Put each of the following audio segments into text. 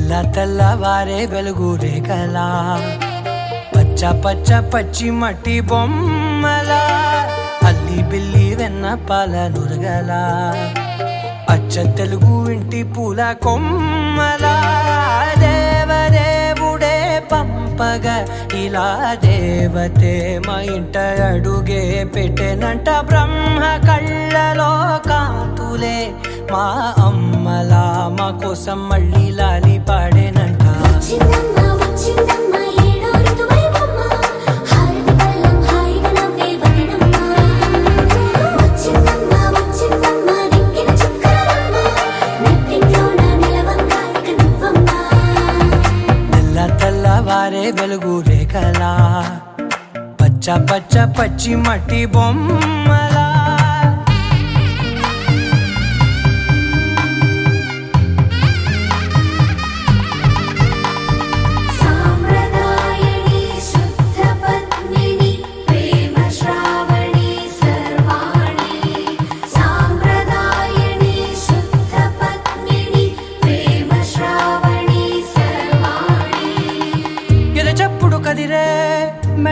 తెల్లవారే వెలుగు రేఖలా పచ్చ పచ్చ పచ్చి మట్టి బొమ్మలా అల్లి బిల్లి వెన్న పాల నురగలా అచ్చ తెలుగు ఇంటి పూల కొమ్మలా దేవదేవుడే పంపగా ఇలా దేవతే మా ఇంట అడుగే పెట్టెనంట బ్రహ్మ కళ్ళలో కాంతులే మా అమ్మలా మా కోసం మళ్ళీ లాలి పాడేనంట తెల్లవారే వెలుగు రేఖలా పచ్చ పచ్చ పచ్చి మట్టి బొమ్మలా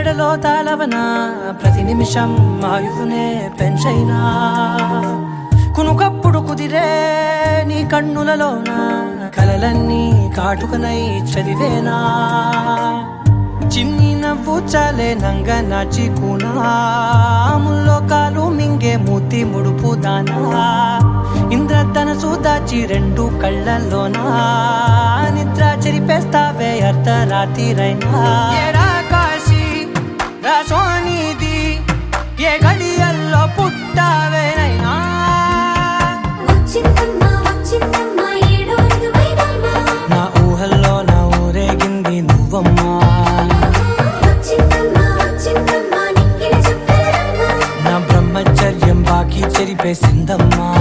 మెడలో తాళవన ప్రతి నిమిషం ఆయువునే పెంచైనా కునుకప్పుడు కుదిరే నీ కన్నులలోన కలలన్నీ కాటుకనై చదివేనా చిన్ని నవ్వు చాలే నంగ నాచి కూనాముల్లో కాలు మింగే మూతి ముడుపు దానా ఇంద్రధనసు దాచి రెండు కళ్ళల్లోనా నిద్ర చెరిపేస్తావే అర్ధరాత్రిరైనా సోనిది ఏ గడియల్లో పుట్టావేనైనా నా ఊహల్లో నా ఊరేగింది నువ్వమ్మా నా బ్రహ్మచర్యం బాకీ చెరిపేసిందమ్మా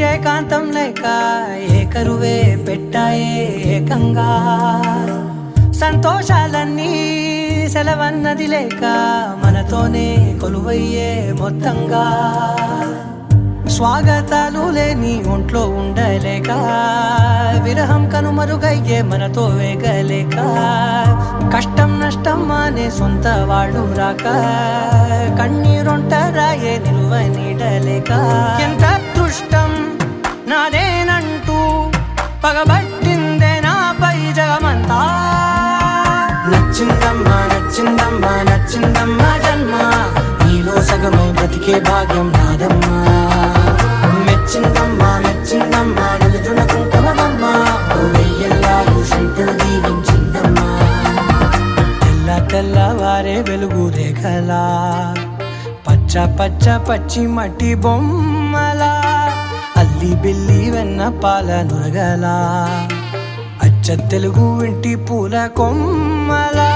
ఏకాంతం లేక ఏకరువే పెట్టాయే ఏకంగా సంతోషాలన్నీ సెలవన్నది లేక మనతోనే కొలువయ్యే మొత్తంగా స్వాగతాలు లేని ఒంట్లో ఉండలేక విరహం కనుమరుగయ్యే మనతో వేగలేక కష్టం నష్టం అనే సొంత వాడు రాక కన్నీరొంటరాయే నిలువ నీడలేక ఎంత అదృష్టం నాదేనంటూ పగబట్టిందే నాపై జగమంతా నచ్చిందమ్మా నచ్చిందమ్మా నచ్చిందమ్మా జన్మ నీలో సగమై బ్రతికే భాగ్యం నాదమ్మా మెచ్చిందమ్మా మెచ్చిందమ్మా నిలుచున కుంకుమమ్మా వెయ్యల్లాలు శంకరు దీవించిందమ్మా తెల్లవారే వెలుగు రేఖలా పచ్చ పచ్చ పచ్చి మట్టి బొమ్మలా అల్లి బిల్లి వెన్న పాల నురగలా అచ్చ తెలుగు ఇంటి పూల కొమ్మలా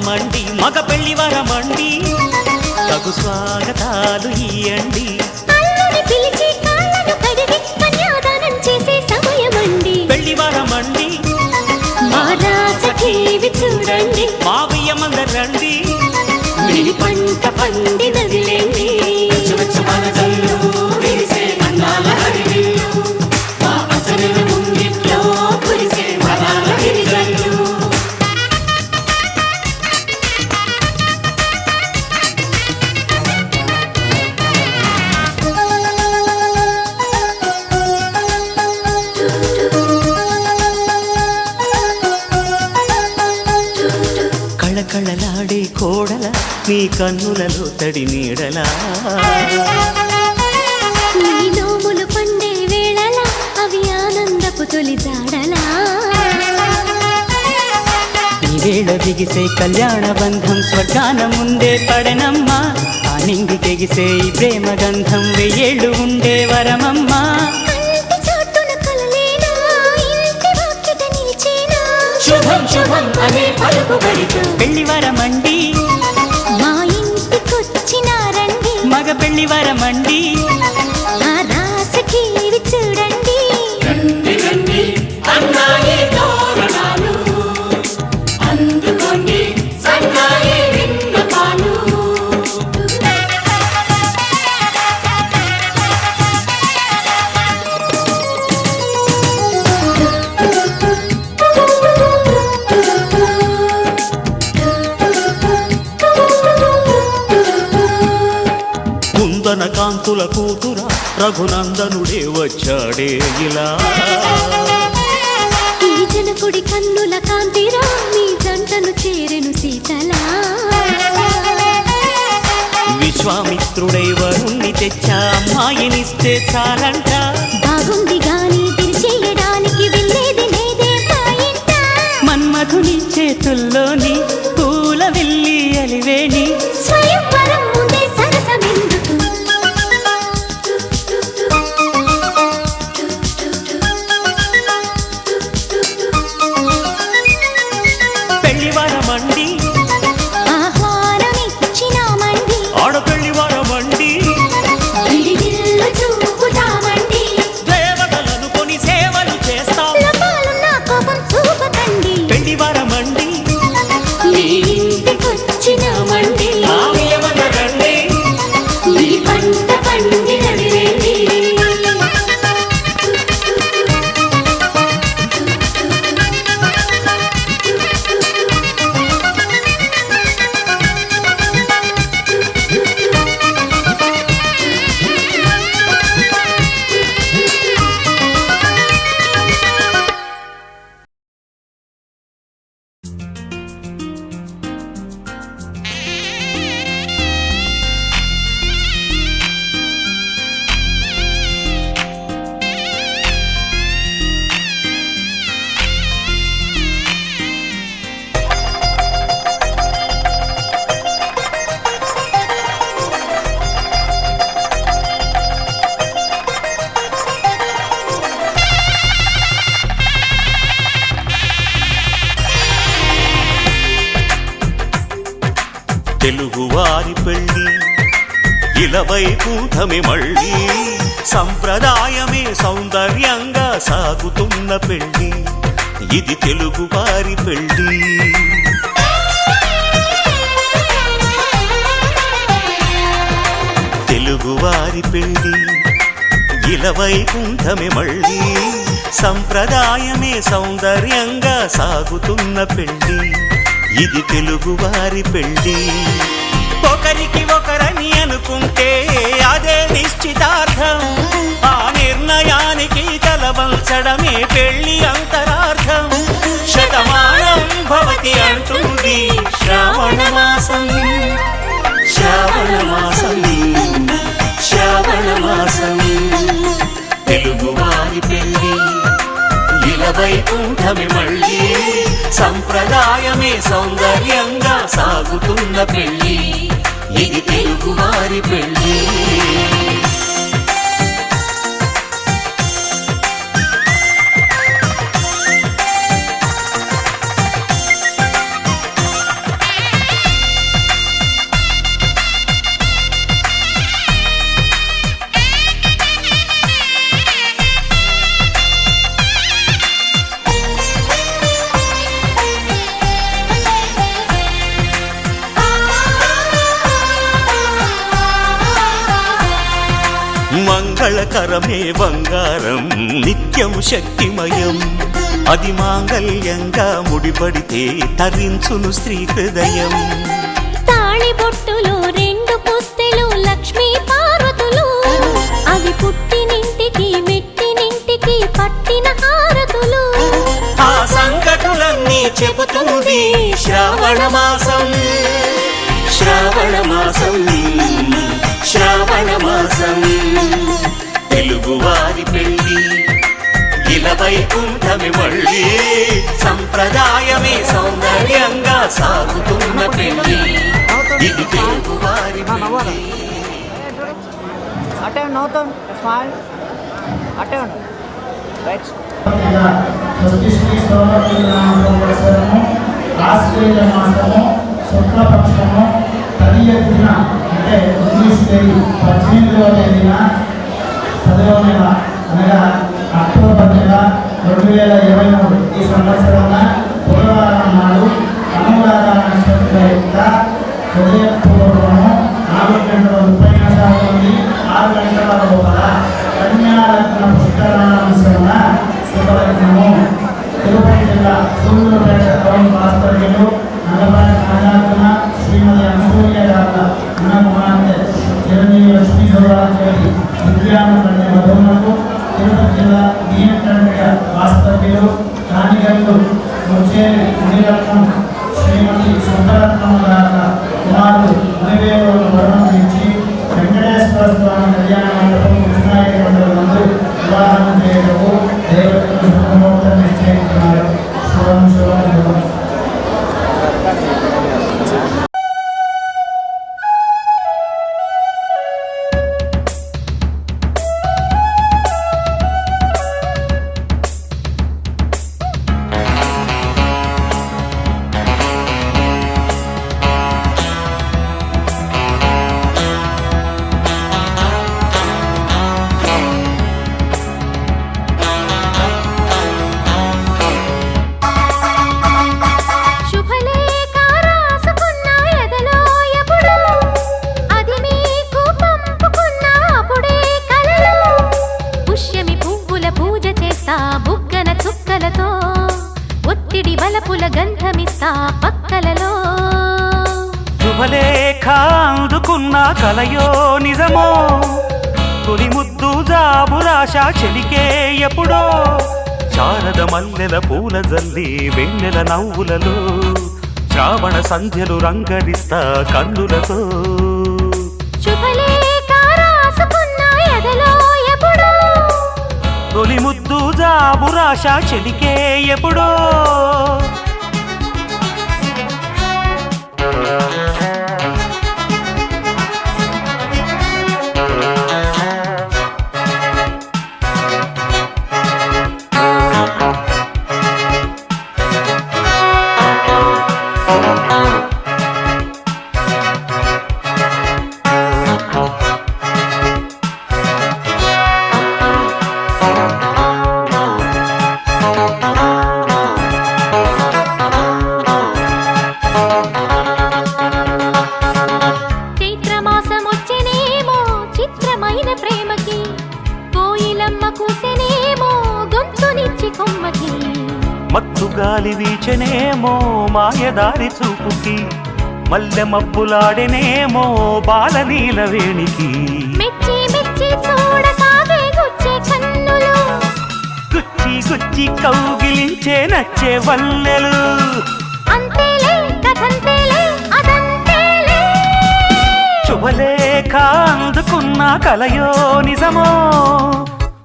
మండి మగ పెళ్లి వరమండి తగు స్వాగతాలు ఇయ్యండి పెళ్లి వరమండి చూడండి మా బియ్యమందరు రండి మీ పంట పండినదిలేండి కళకళలాడే కోడల నీ కన్నులలో తడి నీడలా నీ నోములు పండే వేళలా అవి ఆనందపు చూపు తొలి జాడలా ఈ వేళ బిగిసే కళ్యాణ బంధం స్వర్గాన ముందే పడనమ్మా ఆ నింగి తెగిసే ఈ ప్రేమ గంధం వెయ్యేళ్ళు ఉండే వరమమ్మా కంటి చాటున కలలేనా ఇంటి వాకిట నిలిచేనా శుభం శుభం అనే పలుకుబడితో పెళ్లి వరమండి మా ఇంటికొచ్చినారండి మగ పెళ్లి వరమండి ఆ రాసకి ఇవి చూడండి అన్నాయి తోరణాలు అందుకోండి సన్నాయి విన్నపాలు కుందన కాంతుల కూతురా రఘునందనుడే వచ్చాడే ఇలా ఈ జనకుడి కన్నుల కాంతిరా మీ జంటను చేరెను సీతలా విశ్వామిత్రుడై వరుణ్ణి తెచ్చా అమ్మాయినిస్తే చాలంట బాగుంది గాని తిరిచేయడానికి వెళ్ళేది లేదే మా ఇంట మన్మధుని చేతుల్లోని పూల వెళ్ళి అలివేణి స్వయంవరం ముందే సరసమెందుకు పెళ్లి వరమండి ఆహ్వానమిచ్చినామండి ఆడపెళ్లి వరమండి విడిదిల్లు చూపుతామండి దేవతలను కొని సేవలు చేస్తాం లోపాలున్న కోపం చూపకండి పెళ్లి వరమండి మీ ఇంటికొచ్చినామండి ఆమెమనరండి మీ పంట పండినది రండి తెలుగువారి పెళ్ళి ఇలవై కూటమి మళ్ళీ సంప్రదాయమే సౌందర్యంగా సాగుతున్న పెళ్ళి ఇది తెలుగువారి పెళ్ళి తెలుగువారి పెళ్ళి ఇలవై కూటమి మళ్ళీ సంప్రదాయమే సౌందర్యంగా సాగుతున్న పెళ్ళి ఇది తెలుగువారి పెళ్ళి ఒకరికి ఒకరని అనుకుంటే అదే నిశ్చితార్థం ఆ నిర్ణయానికి తలవంచడమే పెళ్లి అంతరార్థం శతమానం భవతి అంటుంది శ్రావణ మాసం శ్రావణ మాసం శ్రావణ మాసం తెలుగువారి పెళ్ళి ఇలవై కూటమి మళ్ళీ సంప్రదాయమే సౌందర్యంగా సాగుతున్న పెళ్ళి ఇది తెలుగువారి పెళ్ళి మంగళకరమే బంగారం నిత్యం శక్తిమయం అది మాంగళ్యంగా ముడిపడితే తరించును స్త్రీ హృదయం తాళి బొట్టులో రెండు పుస్తెలు లక్ష్మీ పార్వతులు అవి పుట్టినింటికి మెట్టినింటికి పట్టిన హారతులు ఆ సంకటులన్నీ చెబుతుంది శ్రావణ మాసం శ్రావణ మాసం శ్రావణ మాసం తెలుగువారి పెళ్ళి ఇలా వైకుంఠమి మళ్ళీ సంప్రదాయమే సౌందర్యంగా సాగుతున్న పెళ్లి ఇది తెలుగువారి పెళ్లి. అటే నవ్వుతాను స్మైల్ అటే ఉండు రైట్ ఆశ్రయ మాసము శుక్లపక్షము తదియ దిన అంటే ఇంగ్లీష్ తేదీ 18వ తేదీన 10వ నెల అనగా అక్టోబర్ నెల 2023 ఈ సంవత్సరాన బుధవారం నాడు అనురాధ నక్షత్రం యొక్క ఉదయపూర్వము 4:30 నుండి 6 గంటల లోపల కన్యారత్న పుష్కరాంశమున శుభలగ్నము తిరుపతి జిల్లా సూర్యుపేట టౌన్ వాస్తవ్యులు నల్లపాటి నాగార్జున శ్రీమతి అనసూయ గార్ల అన్న కుమార్తె చిరంజీవి లక్ష్మీ సౌరాచేరి విద్యానంద వధువులకు తిరుపతి జిల్లా బియ్యంకండ్రిగ వాస్తవ్యులు కానిగల్లు ముచ్చేరి మునిరత్నం శ్రీమతి సుబ్బరత్నం గార్ల కుమారుడు మునివేలు వరుణం నుంచి వెంకటేశ్వర స్వామి కళ్యాణ మండపం కృష్ణాయక మండలం నందు వివాహం చేయటకు దేవతలు శుభముహూర్తం నిశ్చయించున్నారు. శుభం శుభం శుభం. శుభలేఖ అందుకున్న కలయో నిజమో తొలి ముద్దు జాబురాశ చెలికే ఎప్పుడో శారద మల్లెల పూల జల్లి వెన్నెల నవ్వులలో శ్రావణ సంధ్యలు రంగరిస్తా కన్నులతో తొలి ముద్దు జాబురాశ చెలికే ఎప్పుడో మత్తు గాలి వీచనేమో మాయదారి చూపుకి మల్లె మబ్బులాడెనేమో బాలనీల వేణికి గుచ్చి గుచ్చి కౌగిలించే నచ్చే వల్లెలు శుభలేఖ అందుకున్న కలయో నిజమో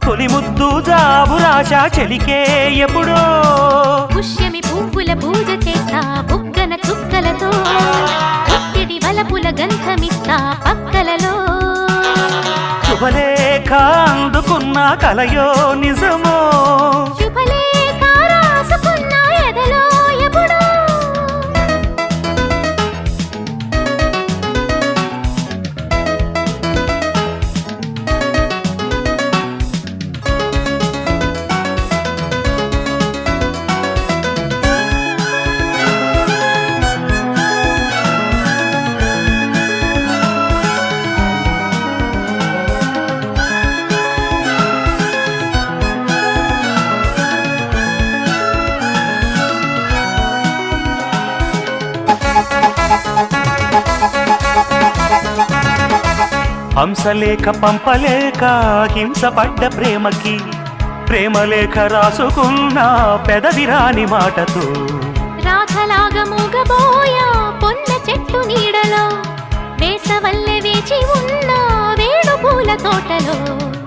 తొలి ముద్దు జాబురాశ చెలికే ఎప్పుడో పుష్యమి పువ్వుల పూజ చేస్తా బుగ్గన చుక్కలతో ఒత్తిడి వలపుల గంధమిస్తా పక్కలలో శుభలేఖ అందుకున్న కలయో నిజమో శుభలేఖ రాసుకున్న ఎదలో ఎప్పుడో హంసలేఖ పంపలేక హింసపడ్డ ప్రేమకి ప్రేమలేఖ రాసుకున్న పెదవిరాని మాటతో రాధలాగా మూగబోయా పొన్న చెట్టు నీడలో వేసవల్లె వేచి ఉన్న వేణు పూల తోటలో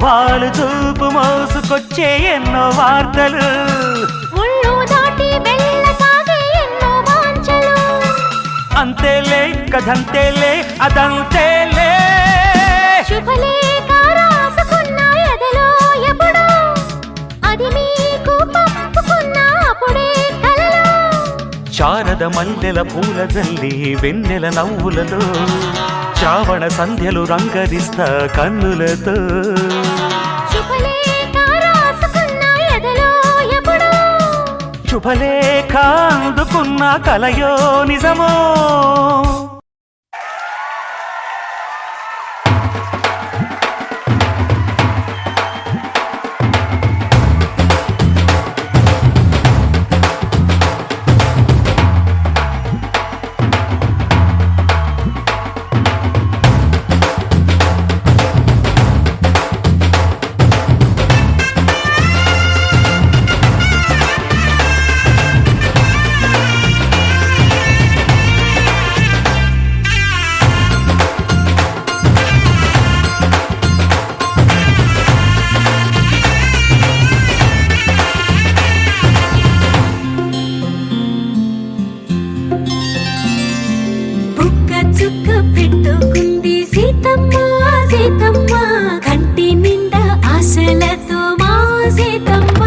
వాళ్ళు చూపు మోసుకొచ్చే ఎన్నో వార్తలు ముళ్ళు దాటి వెళ్ళసాగే ఎన్నో వాంఛలు అంతేలే కథంతేలే అదంతేలే శుభలేఖ రాసుకున్న ఎదలో ఎప్పుడో అది మీకు పంపుకున్న అప్పుడే కలలో శారద మల్లెల పూల జల్లి వెన్నెల నవ్వులలో శ్రావణ సంధ్యలు రంగరిస్తా కన్నులతో శుభలేఖ రాసుకున్న ఎదలో ఎప్పుడో శుభలేఖ అందుకున్న కలయో నిజమో చుక్క పెట్టుకుంది సీతమ్మ సీతమ్మ కంటి నిండా ఆశలతో మా సీతమ్మ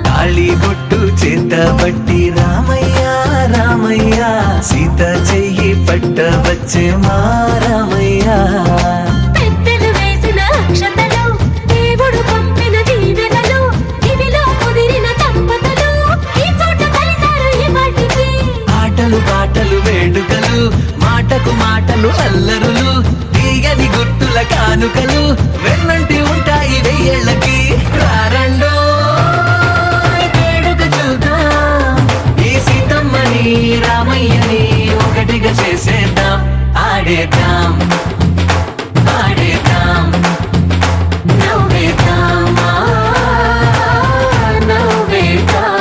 తాళిబొట్టు చేతబట్టి రామయ్య రామయ్య సీత చెయ్యి పట్ట వచ్చే మా రామయ్య పెద్దలు వేసిన అక్షతలు దేవుడు పంపిన దీవెనలు ఇవిలో కుదిరిన దంపతులు ఈ చోట కలిసారు ఈ వాటికి ఆటలు పాటలు వేడుకలు మాటకు మాటలు అల్లరులు తీయని గుర్తుల కానుకలు వెన్నంటి ఉంటాయి వెయ్యేళ్ళకి రారండో వేడుక చూద్దాం ఈ సీతమ్మని రామయ్యని ఒకటిగా చేసేద్దాం ఆడేద్దాం పాడేద్దాం నవ్వేద్దాం నవ్వేద్దాం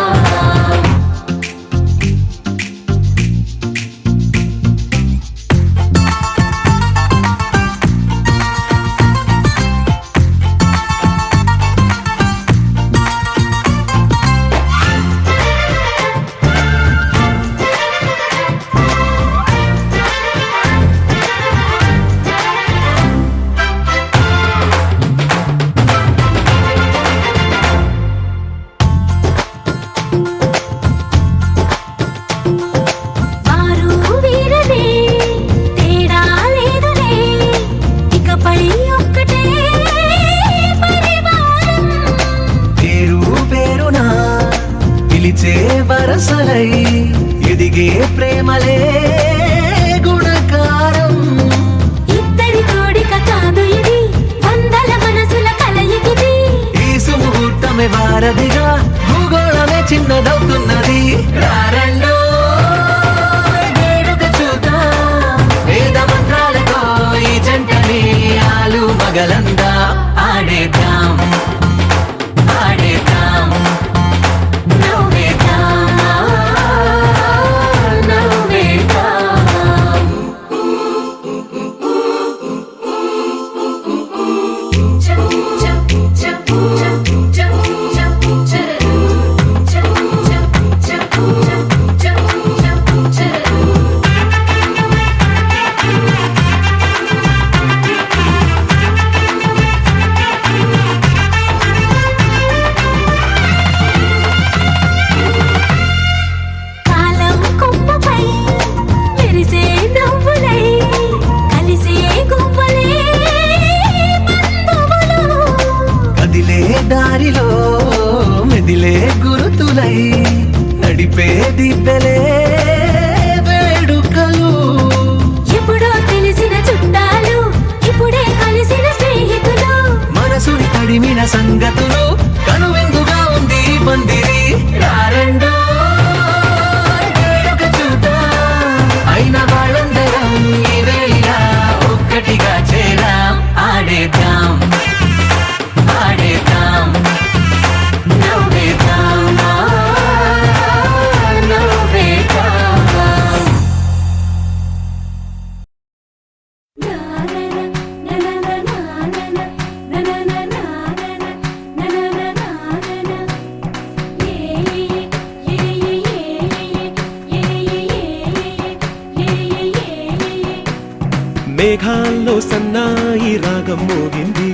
మేఘాల్లో సన్నాయి రాగం మోగింది,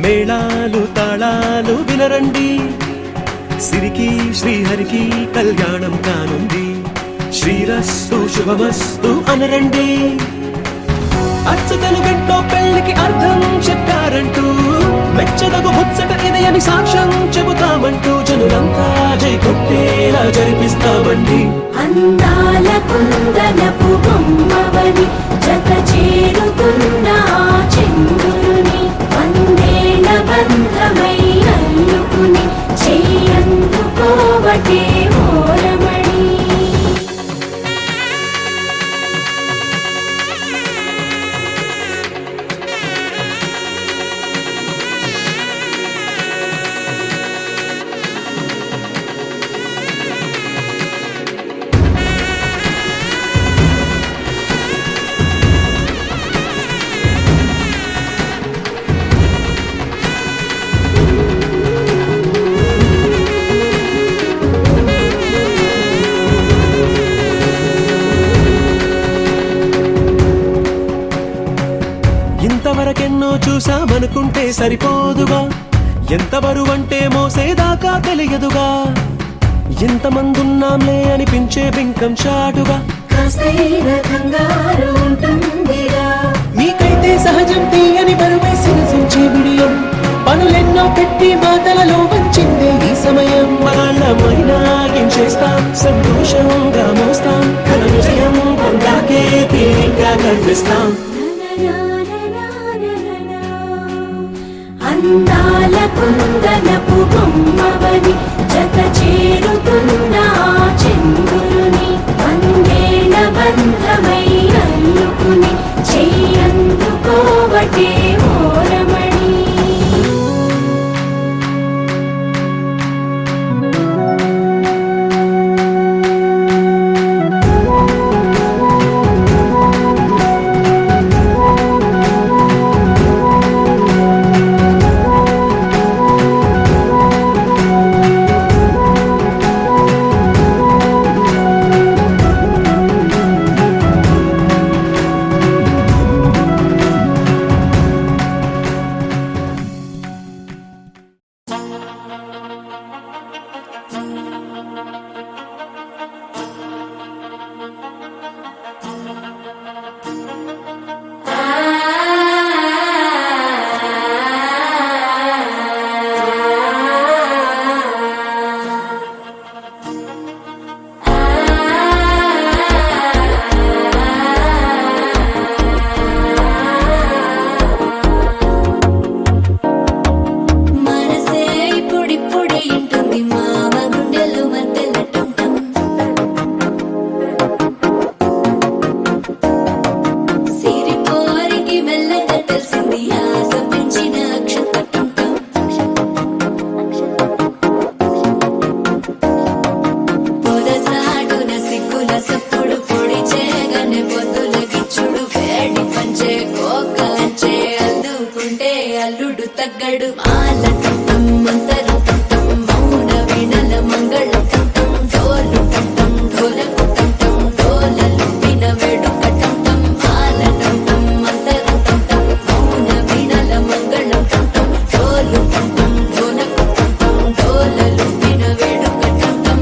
మేళాలు తాళాలు వినరండి. సిరికి శ్రీహరికి కళ్యాణం కానుంది, శ్రీరస్తు శుభమస్తు అనరండి. అచ్చతను గంటో పెళ్లికి అర్థం చెప్పారంటూ, మెచ్చదగు ముచ్చట ఇది అని సాక్ష్యం చెబుతామంటూ, జనులంతా జై కొట్టేలా జరిపిస్తామండి. అందాల కుందనపు బొమ్మవని జత చేరుతున్న చంద్రుని, వందేళ్ల బంధమై అల్లుకుని చెయ్యందుకోవటే ఓరమణి. ఇంతవరకెన్నో చూసామనుకుంటే సరిపోదుగా, ఎంత బరువంటే మోసేదాకా తెలియదుగా. ఎంతమందున్నాంలే అనిపించే బింకం చాటుగా, మీకైతే సహజం తీయని బరువేసిన సూచే బిడియం. పనులెన్నో పెట్టి మాటలలో వంచిందే ఈ సమయం. వాళ్ళమైనా ఏం చేస్తాం, సంతోషంగా మోస్తాం, ఘన విజయం పొందాకే తీరిగ్గా కనిపిస్తాం. అందాల కుందనపు బొమ్మవని జత చేరుతున్న చంద్రుని, వందేళ్ల బంధమై అల్లుకుని చెయ్యందుకోవటే ఓరమణి. అల్లుడు తగ్గడు మాల టం మంతరు టం మౌన వీణల మంగళ టం డోలు టం ఢోలకు టం డోలలు విన వేడుక టం మాల టం మంతరు టం మౌన వీణల మంగళ టం డోలు టం ఢోలకు టం డోలలు విన వేడుక టం.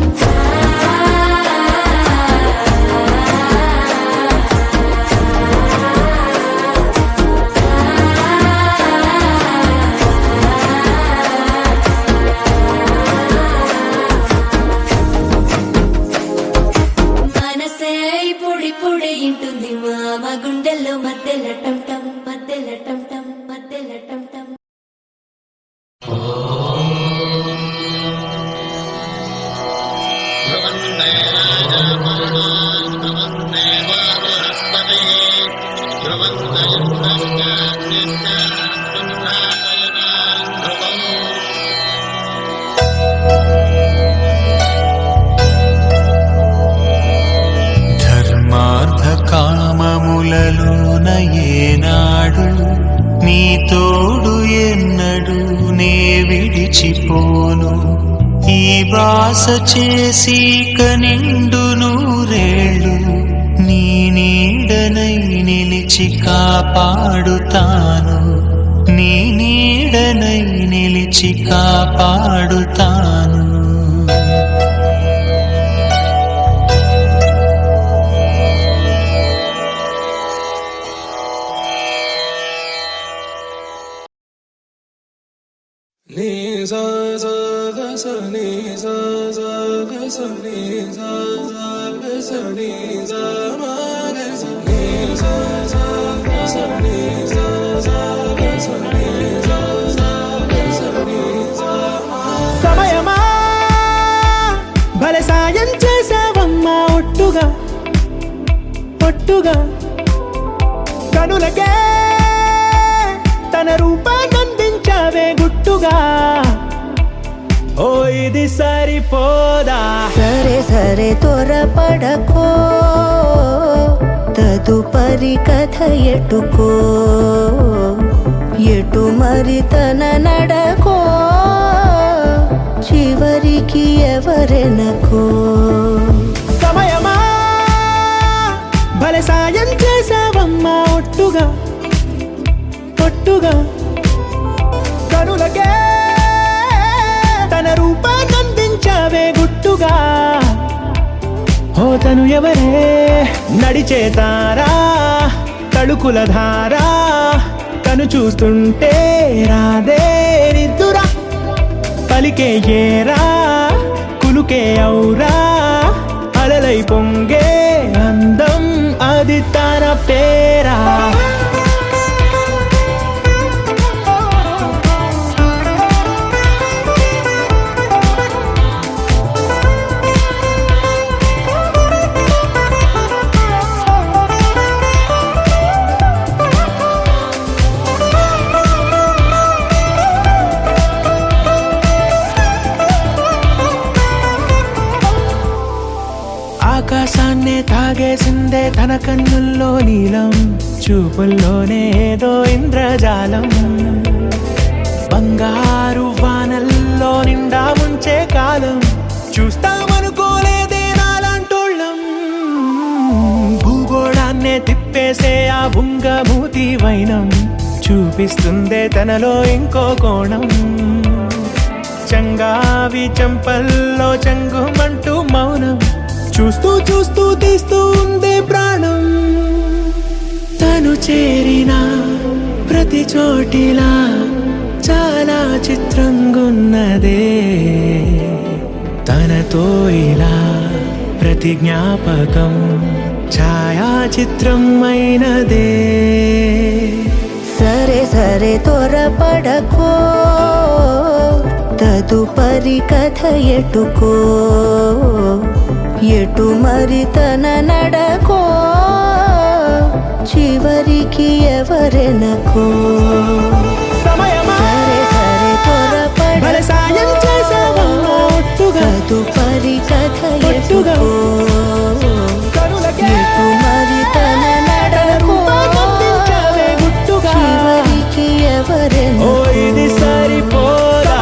పొడి ఇంటుంది మామ గుండెల్లో మధ్యల టం టం మధ్యల టం టం మధ్యల టం టం. కామములలోన ఏనాడు నీ తోడు ఎన్నడు నే విడిచిపోను. ఈ బాస చేసి కనిండు నూరేళ్ళు నీ నీడ నీడనై నిలిచి కాపాడుతాను నీ నీడనై నిలిచి కాపాడుతాను సమయమా భలే సాయం చేసావమ్మా ఒట్టుగా ఒట్టుగా కనులకే తన రూపాన్నందించావే గుట్టుగా ఓ ఇది సరిపోదా సరే సరే త్వరపడకో తదుపరి కథ ఎటుకో ఎటు మరి తన నడకో చివరికి ఎవరెనకో సమయమా భలే సాయం చేసావమ్మా ఒట్టుగా ఒట్టుగా కనులకే తన రూపాన్నందించావే గుట్టుగా ఓ తను ఎవరే నడిచే తారా తళుకుల ధారా తను చూస్తుంటే రాదే నిద్దురా పలికే ఏరా కులుకే ఔరా అలలై పొంగే అందం అది తన పేరా ఆకాశాన్నే తాగేసిందే తన కన్నుల్లో నీలం చూపుల్లోనే ఏదో ఇంద్రజాలం బంగారు వానల్లో నిండా ఉంచే కాలం చూస్తామనుకోలేదే నాలాంటోళ్ళం భూగోళాన్నే తిప్పేసే ఆ బుంగమూతి వైనం చూపిస్తుందే తనలో ఇంకో కోణం చంగావి చంపల్లో చంగుమంటూ మౌనం చూస్తూ చూస్తూ తీస్తూ ఉందే ప్రాణం తను చేరిన ప్రతి చోటిలా చాలా చిత్రంగున్నదే తనతో ఇలా ప్రతి జ్ఞాపకం ఛాయాచిత్రం అయినదే సరే సరే త్వరపడకో తదుపరి కథ ఎటుకో ఎటు మరి తన నడకో చివరికి ఎవరెనకో సమయమా సరే సరే భలే సాయం చేసావమ్మా ఒట్టుగా తదుపరి కథ ఒట్టుగా ఎటుకో కనులకే ఎటు మరి తన నడకో రూపాన్నందించావే గుట్టుగా చివరికి ఓ ఎవరెనకో ఇది సరిపోదా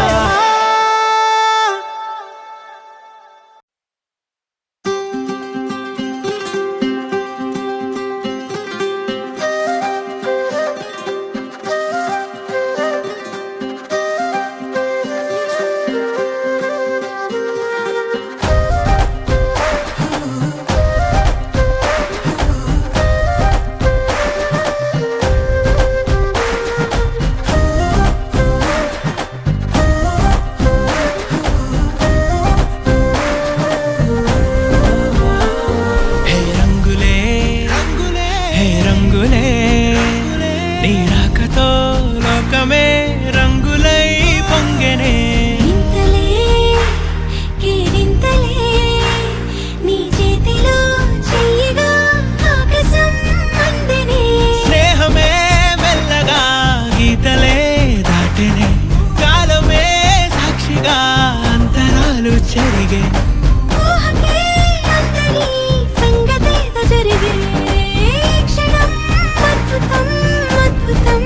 జరిగే ఊహకే అంతని సంగతేదో జరిగే క్షణం అద్భుతం అద్భుతం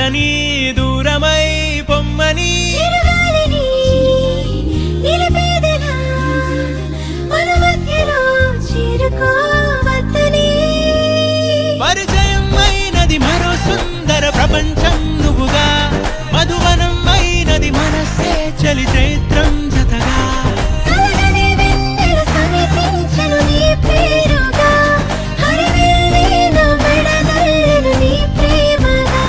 చేరని దూరమై పొమ్మని చిరుగాలిని నిలిపేదెలా మన మధ్యలో చేరుకోవద్దని పరిచయం అయినది మరో సుందర ప్రపంచం నువ్వుగా మధువనం అయినది మనసే చలి చైత్రం జతగా కలగని వెన్నెల సమీపించను నీ పేరుగా హరివెల్లి నా మెడదల్లెను నీ ప్రేమగా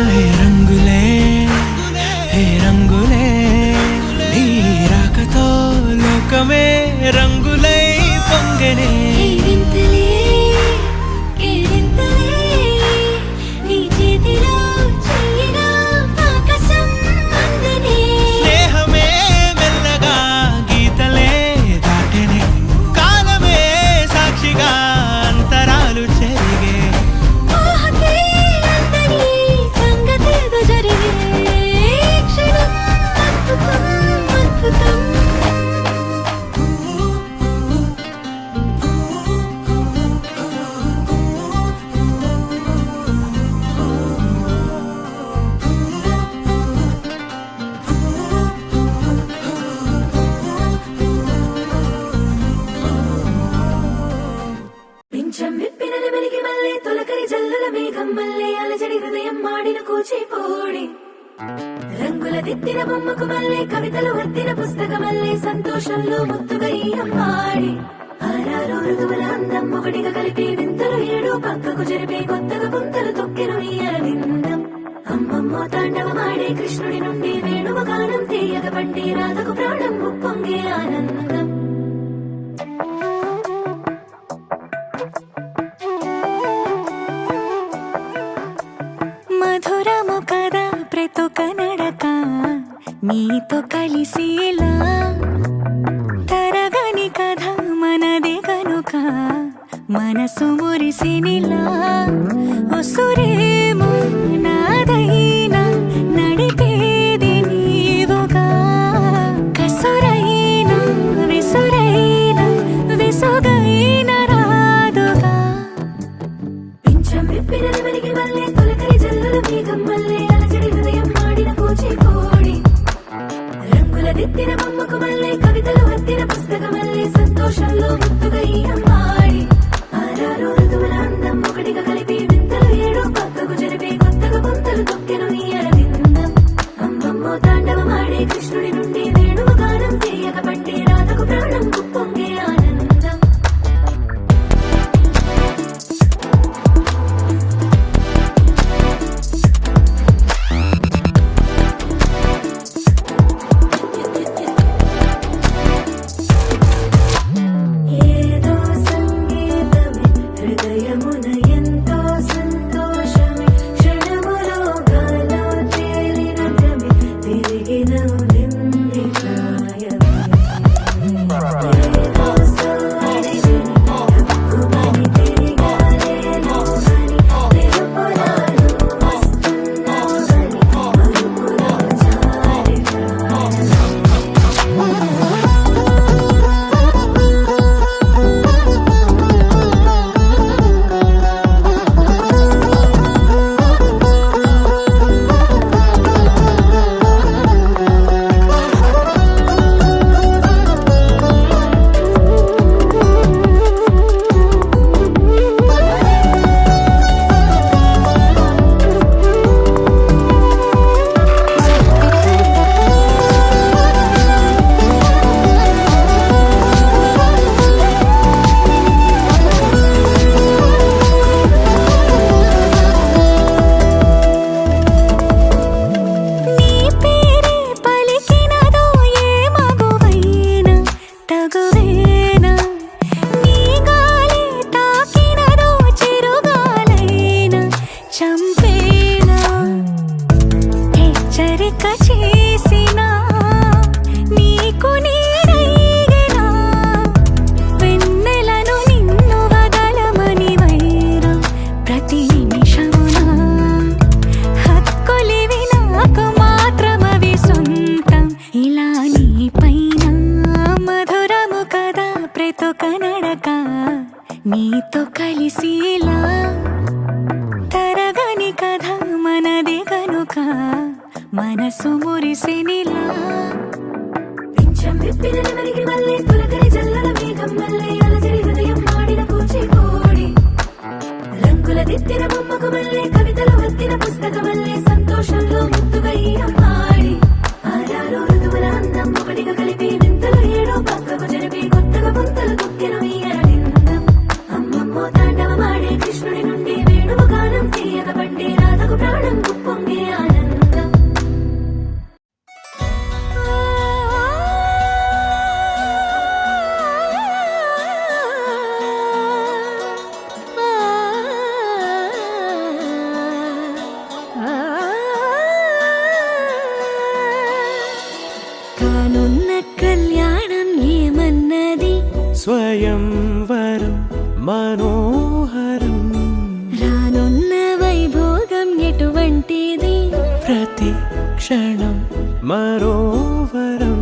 హే రంగులే హే రంగులే నీ రాకతో లోకమే రంగులై పొంగనే కేరింతలే కేరింతలే నీ చేతిలో చెయ్యినా ఆకాశం అందనే స్నేహమే మెల్లగా గీతలే దాటెనే కాలమే సాక్షిగా అంతరాలు చెరిగే ఊహకే అందని సంగతేదో జరిగే క్షణం అద్భుతం అద్భుతం పింఛం విప్పినది వెలిగి మల్లె తొలకరి జల్లుల మేఘం మల్లె అలజడి హృదయం మాడిన కూచిపూడి రంగుల దిద్దిన బొమ్మకు మల్లె కవితలు వద్దిన పుస్తక మల్లె సంతోషంలో ముత్తుగా ఈ అమ్మాడి ఆరారు ఋతువుల అందం ఒకటిగా కలిపి వింతలు ఏడు పక్కకు జరిపే కొత్తగా పుంతలు తొక్కెను ఈ అరవిందం అమ్మమ్మో తాండవమాడే కృష్ణుడి నుండి వేణువ గానం తీయగ పండి రాధకు ప్రాణం ఉప్పొంగే ఆనందం మధురము కదా ప్రతొక నడక నీతో కలిసేలా తరగని కథ మనదే కనుక మనసు మురిసినిలా ఉసురేమో నాదైనా నడిపేది నీవుగా కసురైనా విసురైనా విసుగైన రాదుగా పింఛం విప్పినది వెలిగి మల్లె తొలకరి జల్లుల మేఘం మల్లె అలజడి హృదయం మాడిన కూచిపూడి రంగుల దిద్దిన బొమ్మకు మల్లె కవితలు వద్దిన పుస్తక మల్లె సంతోషంలో ముత్తుగా ఈ అమ్మాడి ఆరారు ఋతువుల అందం ఒకటిగా కలిపి వింతలు ఏడు పక్కకు జరిపే కొత్తగా పుంతలు తొక్కెను ఈ అరవిందం అమ్మమ్మో తాండవమాడే కృష్ణుడి నుండి వేణువ గానం తీయగ పండి రాధకు ప్రాణం ఉప్పొంగే ఆనందం ఏదో సంగీతమే హృదయము మనసు మురిసినిలా పింఛం విప్పిన నెమలికి మళ్ళీ తొలకరి జల్లల మేఘం మళ్ళీ అలజడి హృదయం మాడిన కూచిపూడి రంగుల దిద్దిన బొమ్మకు మళ్ళీ కవితలు వత్తిన పుస్తకమల్లే సంతోషంలో ముద్దుగా ఈ అమ్మాడి ఆరారు ఋతువుల అందం ఒకటిగా కలిపి వింతలు ఏడో పక్కకు జరిపి కొత్తగా పుంతలు తొక్కెను ఈ ఆనందం అమ్మమ్మో తాండవమాడే కృష్ణుడి నుండి వేణువు గానం తీయగ పండి రాధకు ప్రాణం పొంగే ఆనందం కానున్న కళ్యాణం ఏమన్నది స్వయంవరం మనోహరం రానున్న వైభోగం ఎటువంటిది ప్రతి క్షణం మరోవరం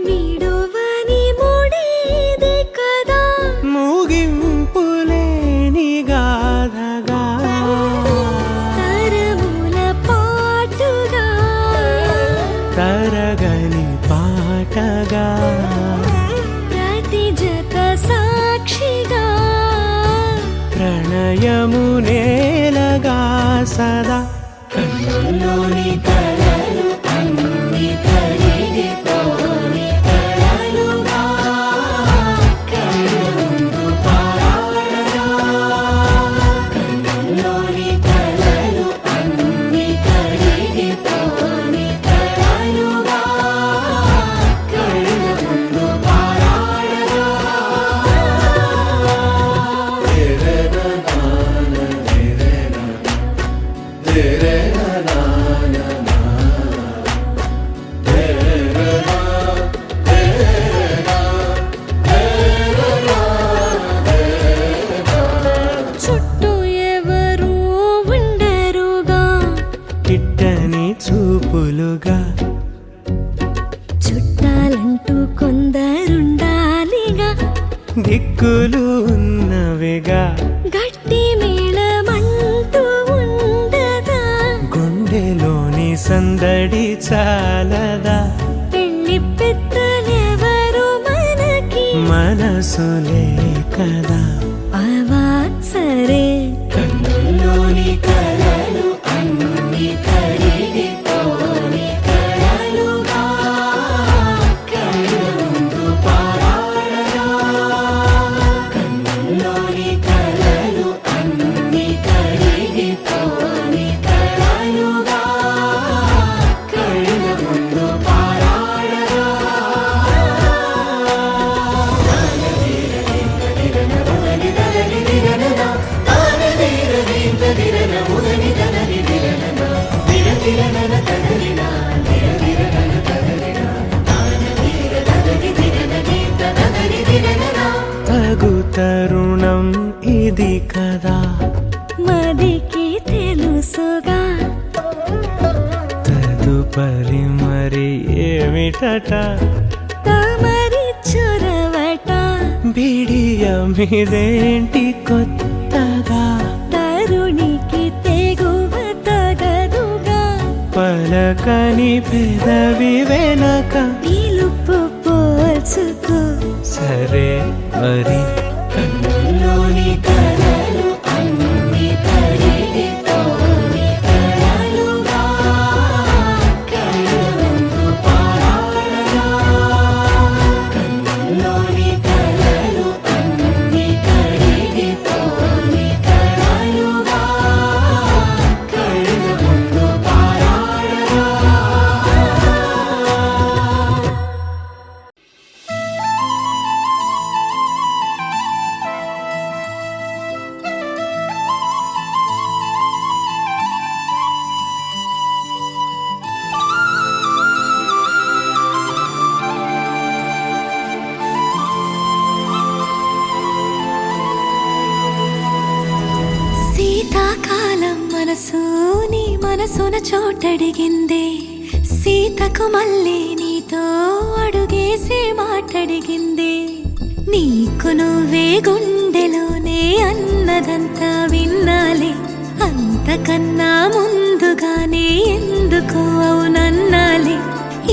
వీడువని మూడేది కదా ముగింపులేని గాథగా తరముల పాటుగా తరగని పాటగా ప్రతి జత సాక్షిగా ప్రణయము నేలగా సదా కన్నుల్లోని కలలు అన్ని కరిగిపోని కలలుగా కన్నుందు పారాడగా కన్నుల్లోని కలలు అన్ని కరిగిపోని కలలుగా కన్నుందు పారాడగా చుట్టూ ఎవరు ఉండరుగా కిట్టని చూపులుగా చుట్టాలంటూ కొందరుండాలిగా దిక్కులు ఉన్నవిగా గట్టి మేళమంటూ ఉండదా గుండెలోని సందడి చాలదా పెళ్లి పెద్దలెవరు మనకి మనసులే కదా అవా సరే కన్నుల్లోని కలలు అన్ని కరిగిపోని కలలుగా కన్నుందు పారాడగా కన్నుల్లోని కలలు అన్ని కరిగిపోని కలలుగా కన్నుందు పారాడగా తగు తరుణం ఇది కదా మదికి తెలుసుగా తదుపరి మరి ఏమిటట తమరి చొరవట బిడియమిదేంటి కొత్తగా తరుణికి తెగువ తగదుగా పలకని పెదవి వెనక పిలుపు పోల్చుకో సరే మరి కన్నుల్లోని కలలు అన్ని కరిగిపోని కలలుగా కన్నుందు పారాడగా కన్నుల్లోని కలలు అన్ని కరిగిపోని కలలుగా కన్నుందు పారాడగా శీతాకాలం మనసు నీ మనసున చోటడిగిందే సీతకు మళ్ళీ నీతో అడుగేసి మాటడిగిందే నీకు నువ్వే గుండెలోనే అన్నదంతా విన్నాలే అంతకన్నా ముందు ముందుగానే ఎందుకు అవునన్నాలే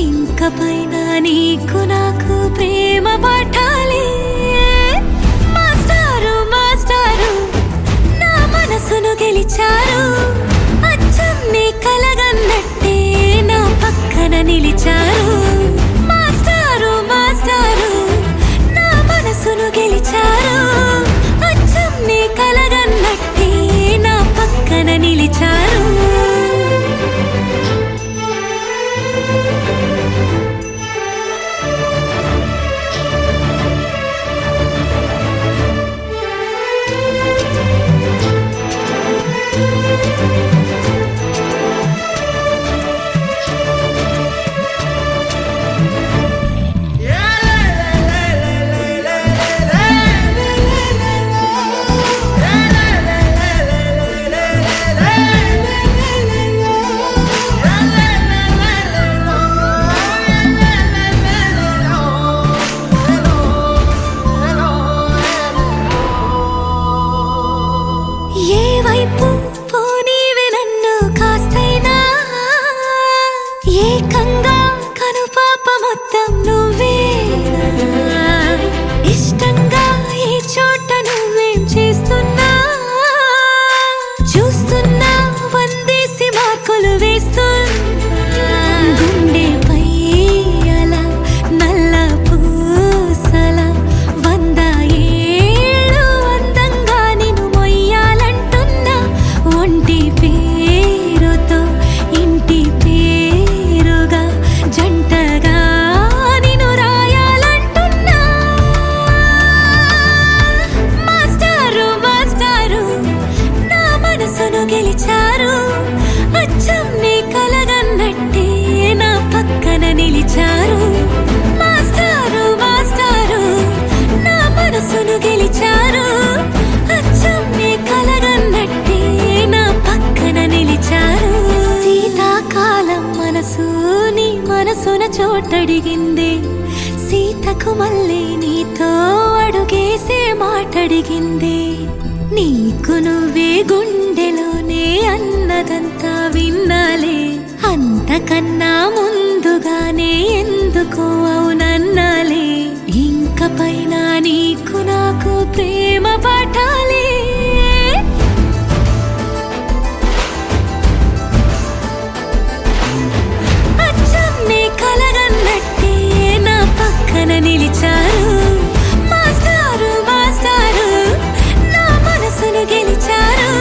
ఇంక పైన నీకు నాకు ప్రేమ పాఠాలే మాస్టారు మాస్టారు నా మనసును గెలిచారు అచ్చం నీ కలగన్నట్టే నా పక్కన నిలిచారు మాస్టారు మాస్టారు నా మనసును గెలిచారు అచ్చం నీ కలగన్నట్టే నా పక్కన నిలిచారు ఏ వైపు పోనీవి నన్ను కాస్తైనా ఏకంగా కనుపాప మొత్తం నువ్వే ఇష్టంగా ఏ చోట నువ్వేం చేస్తున్నా చూస్తున్నా వందేసి మార్కులు వేస్తున్నా గుండెపై అలా నల్ల పూసల 100 ఏళ్ళు అందంగా నిన్ను మొయ్యాలంటున్నా ఒంటి పేరుతో ఇంటి పేరుగా జంటగా నిన్ను రాయాలంటున్నా మాస్టారు మాస్టారు నా మనసును గెలిచారు అచ్చం నీ కలగన్నట్టే నా పక్కన నిలిచారు మాస్టారు మాస్టారు నా మనసును గెలిచారు అచ్చం నీ కలగన్నట్టే నా పక్కన నిలిచారు శీతాకాలం మనసు నీ మనసున చోటడిగింది సీతకు మళ్ళీ నీతో అడుగేసే మాటడిగింది నీకు నువ్వే గుండెలోనే అన్నదంతా విన్నాలే అంతకన్నా ముందుగానే ఎందుకు అవునన్నాలే ఇంక పైన నీకు నాకు ప్రేమ పాఠాలే అచ్చం నీ కలగన్నట్టే నా పక్కన నిలిచారు మాస్టారు మాస్టారు నా మనసును గెలిచారు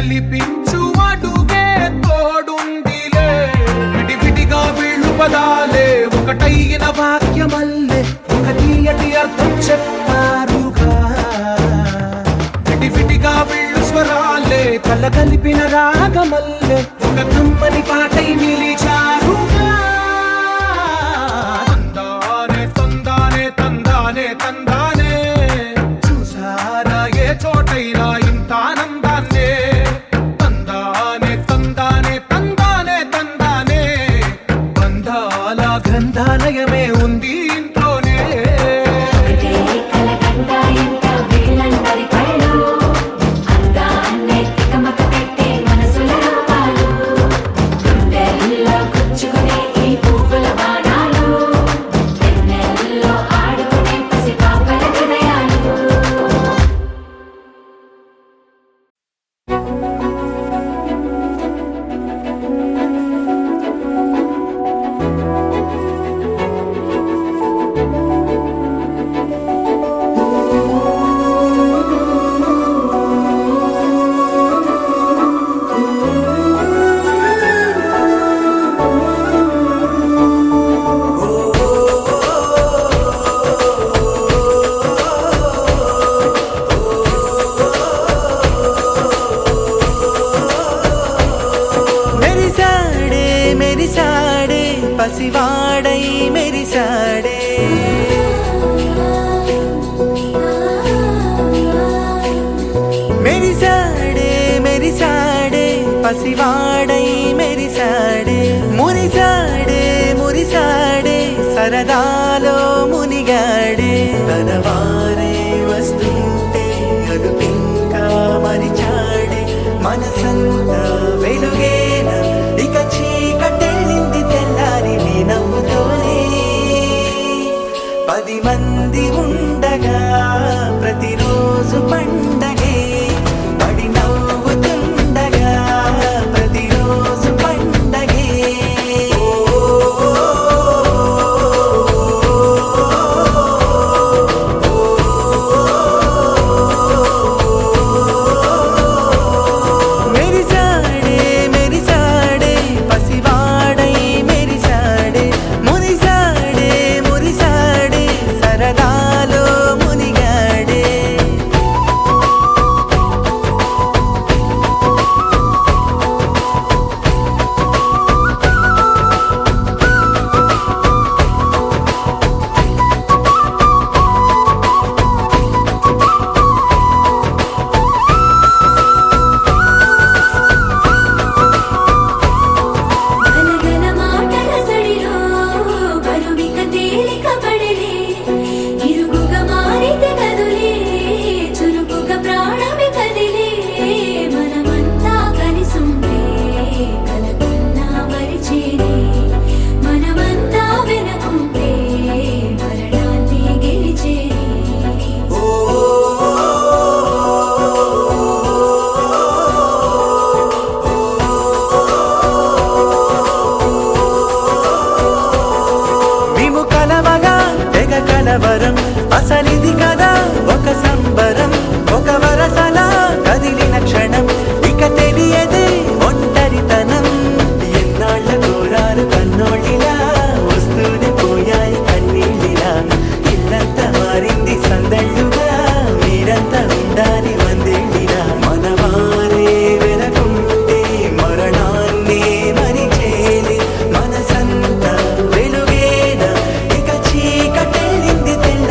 గెలిపించు అడుగే తోడుందిలే విడివిడిగా వీళ్ళు పదాలే ఒకటైన వాక్యమల్లే ఒక తీయటి అర్థం చెప్పారుగా విడివిడిగా వీళ్ళు స్వరాలే కలగలిపిన రాగమల్లే ఒక కమ్మని పాటై నిలిచారుగా తందానే తందానే తందానే తందానే చూసారా ఏ చోటైనా ఇంత ఆనందాన్నే తందానే తందానే తందానే తందానే బంధాల గ్రంథాలయమే ఉంది ఇంట్లోనే ఒకటే కలకండ ఎంత వీళ్ళందరి కళ్ళు అందాన్నే తికమక పెట్టే మనసుల రూపాలు గుండెల్లో గుచ్చుకునే ఈ పువ్వుల బాణాలు వెన్నెల్లో ఆడుకునే పసిపాపల హృదయాలు మెరిసాడే మెరిసాడే పసివాడై మెరిసాడే మెరిసాడే మెరిసాడే పసివాడై మెరిసాడే మురిసాడే మురిసాడే సరదాలో మునిగాడే తనవారే వస్తుంటే అదుపింకా మరిచాడే మనసంతా వెలుగేన ఇక చీకటెళ్ళింది తెల్లారి నీ నవ్వుతోనే 10 మంది ఉండగా ప్రతిరోజు పండగే పడి నవ్వుతుండగా ప్రతిరోజు పండగే మెరిసాడే మెరిసాడే పసివాడై మెరిసాడే మురిసాడే మురిసాడే సరదాలో మునిగాడే గలగల మాటల సడిలో బరువిక తేలిక పడలే ఇరుగుగా మారితే కదులే చురుకుగా ప్రాణమి కదిలే మనమంతా కలిసుంటే కలకున్నా మరిచేనే మనమంతా వెనకుంటే మరణాన్ని గెలిచేనే మేము కలవగా తెగ కలవరం అసలిది కదా ఒక సంబరం ఒక వరసలా కదిలిన క్షణం ఇక తెలియదే ఒంటరితనం ఎన్నాళ్ళ కోరారు కన్నోళ్ళిలా వస్తూనే పోయాయి కన్నీళ్ళిలా ఇల్లంతా మారింది సందళ్ళుగా మీరంతా ఉండాలి వందేళ్ళిలా మనవారే వెనకుంటే మరణాన్ని మరిచేలి మనసంతా వెలుగేన ఇక చీకటెళ్ళింది తెల్ల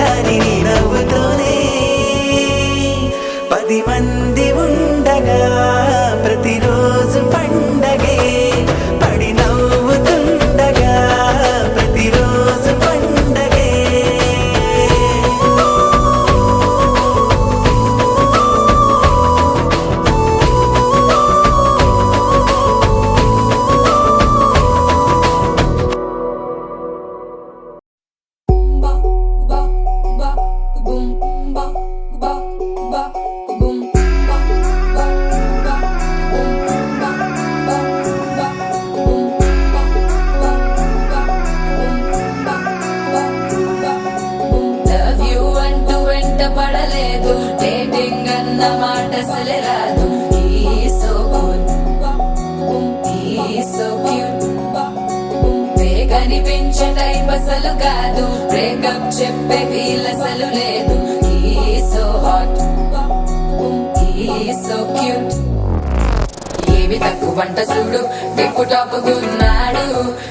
ఏమి తక్కువ వంట చూడు టిక్కు టాపుకున్నాడు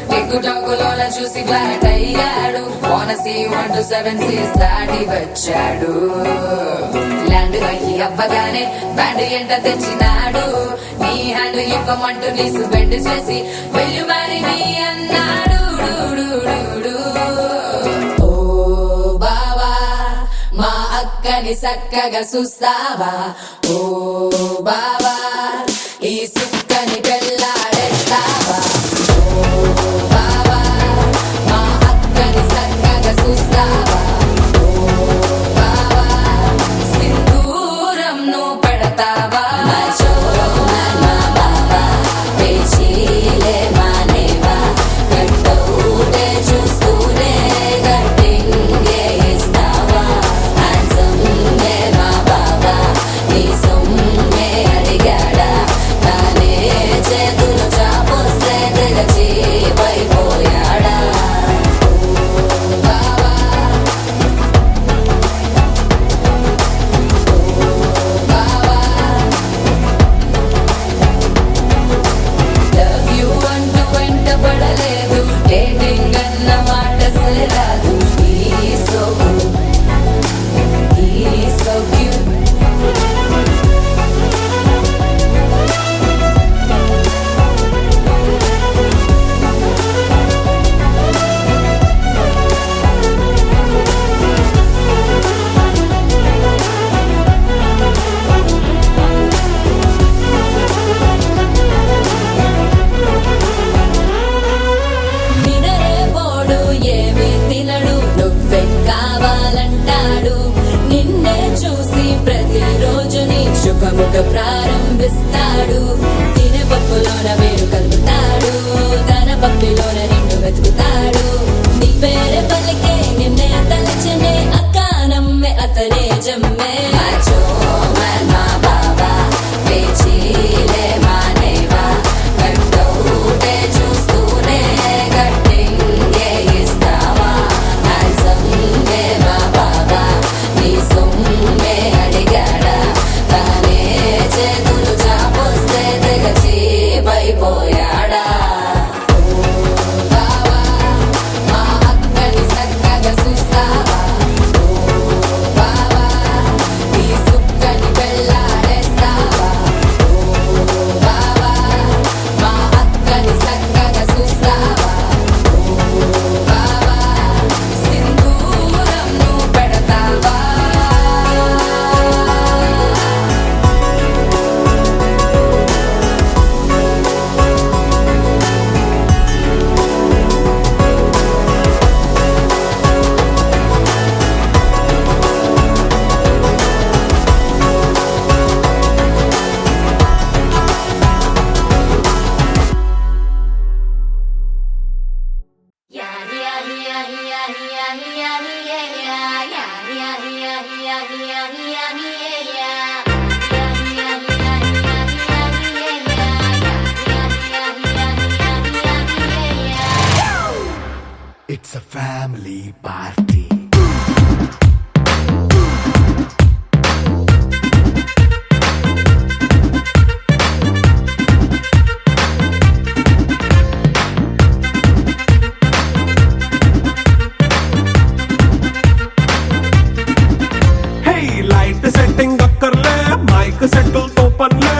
టిక్కు టాకులోన చూసి ఫ్లాట్ అయ్యాడు బోనసీ 1 to 7 సీస్ దాటి వచ్చాడు ల్యాండ్ అయ్యి అవ్వగానే బ్యాండ్ ఎంట తెచ్చినాడు నీ హ్యాండ్ ఇవ్వమంటూ నీసు బెండ్ చేసి వెళ్ళు మరి నీ అన్నాడు ఓ బావా మా అక్కని చక్కగా చూస్తావా ఓ బావా ఈ సుక్కని పెళ్ళాడేస్తావా ఓ బావా మా అక్కని చక్కగా చూస్తావా ఓ బావా సింధూరం నువ్వు పెడతావా మా బావా పేచీలే మానేవా గట్టవుటే చూస్తూనే గట్టింగే ఇస్తావా హ్యాండ్సమ్మే మా బావా నీ సొమ్మే అడిగాడా తానే చేతులు చాపొస్తే తెగచీపైపోయాడా బావా బావా లవ్ యూ అంటూ వెంట పడలేదు డేటింగ్ అన్న మాట అసలు రాదు He's so good. He's so cute. నినరే పోడు ఏమి తినడు నువ్వే కావాలంటాడు నిన్నే చూసి ప్రతిరోజు నీ శుభముఖ ప్రారంభిస్తాడు తినే పప్పులోన వేరు కలుపుతాడు తన పప్పిలోన నిన్ను వెతుకుతాడు నీ పేరే పలికే నిన్నే తలచనే అక్కానమ్మే అతనే జమ్మే మా బాబా పేచీలే మానేవా గట్టవుటే చూస్తూనే గట్టింగే ఇస్తావా హ్యాండ్సమ్మే మా బాబా నీ సొమ్మే అడిగాడా తానే చేతులు చాపొస్తే తెగచీపైపోయాడా బావా మా అక్కని చక్కగా చూస్తావా ఓ బావా ఈ సుక్కని పెళ్ళాడేస్తావా ఓ బావా మా అక్కని చక్కగా చూస్తావా ఓ బావా సింధూరం నువ్వు పెడతావా It's a family party. Hey, light setting అక్కర్లే మైక్ సెట్టుల్ తో పనులే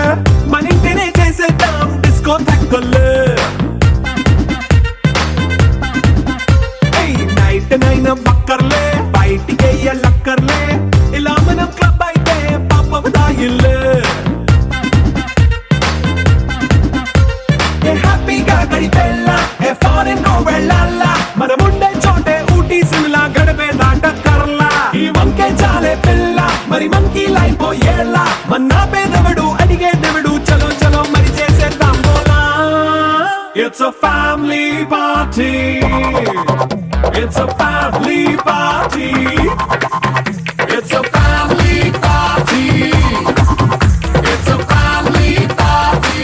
మన ఇంటినే చేసేద్దాం డిస్కో తక్కలే నైట్ నైన్ బక్కర్లే బయటికెయ్యలక్కర్లే ఇలా మనం క్లబ్ అయితే పాపం దాయిల్లే ఏ హ్యాపీగా గడిపెళ్ళా ఏ ఫారెన్ నో వెళ్ళాలా మనముండే చోటే ఊటీ సిమ్లా గడిపే దాటక్కర్లా ఈ వంకే చాలే పిల్ల మరి మనకి లైఫ్ ఏళ్ళ మన్నా పేదవడు అడిగేదెవడు చలో చలో మరి చేసేద్దాం బోలా It's a family party. It's a family party. It's a family party. It's a family party.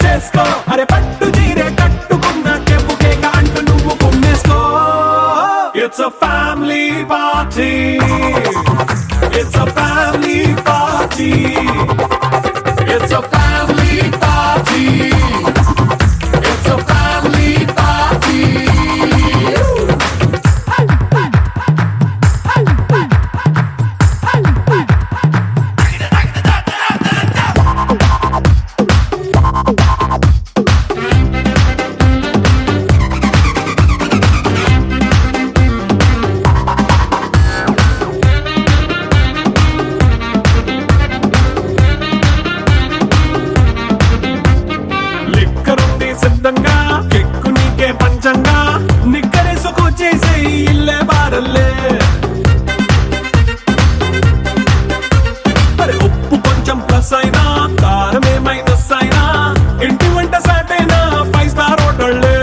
చేసుకో అరే పట్టు చీరే కట్టుకున్న చెప్పు కేక అంటూ నువ్వు కుమ్మేసుకో. It's a family party, it's a family party, it's a family party, it's a family party. లిక్కరుంది సిద్ధంగా కెక్కు నీకే పంచంగా నిక్కరేసుకు చేసే ఇల్లే బారల్లే. అరే ఉప్పు కొంచెం ప్లస్ అయినా కారమే మైనస్ అయినా ఇంటి వంట సాటైనా 5 స్టార్ హోటళ్ళే.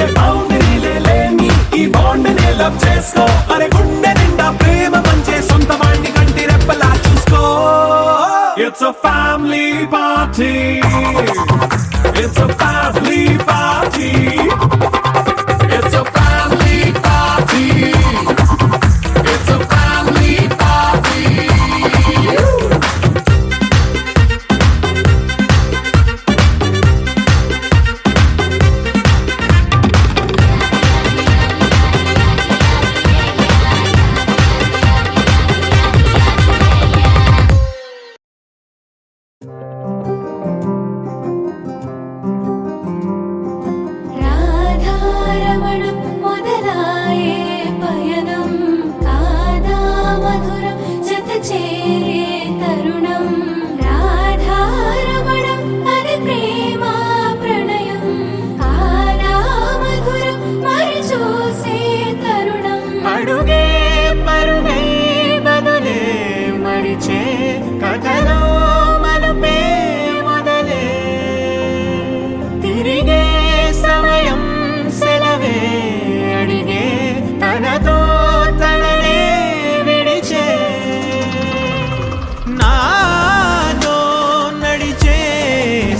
ఏ బౌండరీ లేని ఈ బాండ్ని లవ్ చేసుకో అరే గుండె నిండా ప్రేమ పంచే సొంత వాణ్ణి కంటి రెప్పలా చూసుకో. It's a family party, it's a family party, it's a family party, it's a family party. రాధారమణం మొదలాయే పయనం కాదా మధురం జత చేరే తరుణం. రాధారమణం అది ప్రేమ ప్రణయం కాదా మధురం మరి చూసే తరుణం. అడుగే పరుగై బదులే మరిచే కథలో మలుపే మొదలే తిరిగే సమయం సెలవే అడిగే తనతో తననే విడిచే నాతో నడిచే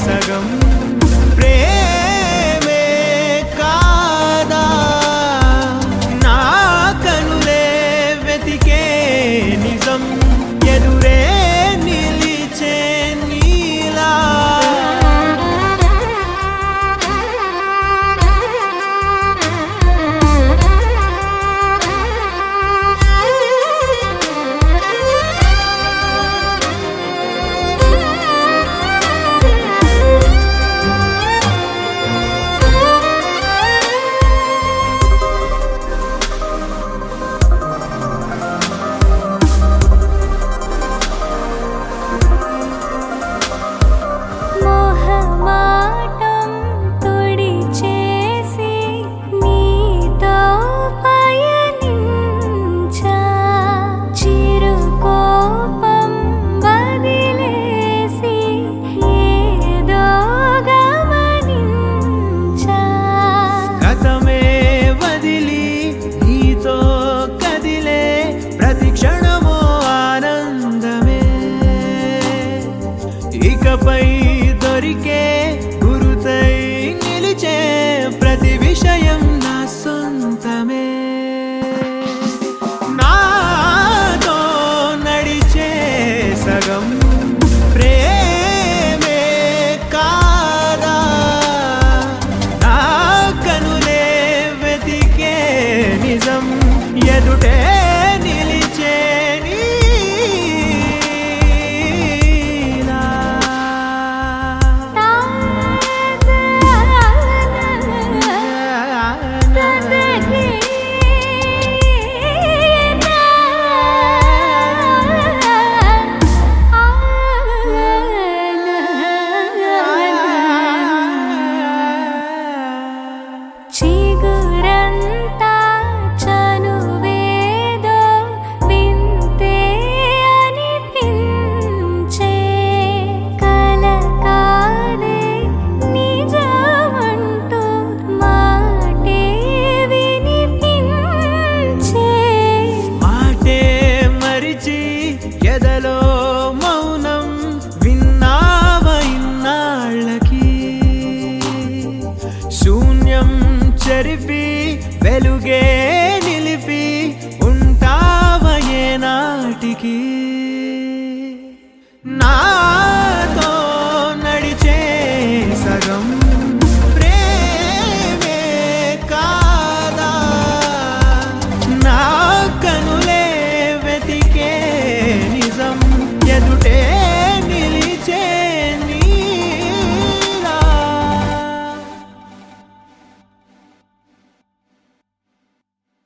సగం ప్రేమే కాదా నా కనులే వెతికే నిజం ఎదురే నిలిచే నీలా. మోహమాటం తొడి చేసి నీతో పయనించా చిరుకోపం వదిలేసి ఏదో గమనించా. గతమే వదిలి నీతో కదిలే ప్రతి క్షణమో ఆనందమే ఇకపై దొరికే గురుతై నిలిచే ప్రతి విషయం నా సొంతమే. నాతో నడిచే సగం ప్రేమే కాదా నా కనులే వెతికే నిజం ఎదుటే నిలిచే నీలా. ఆ వెలుగే నిలిపి ఉంటావయే నాటికి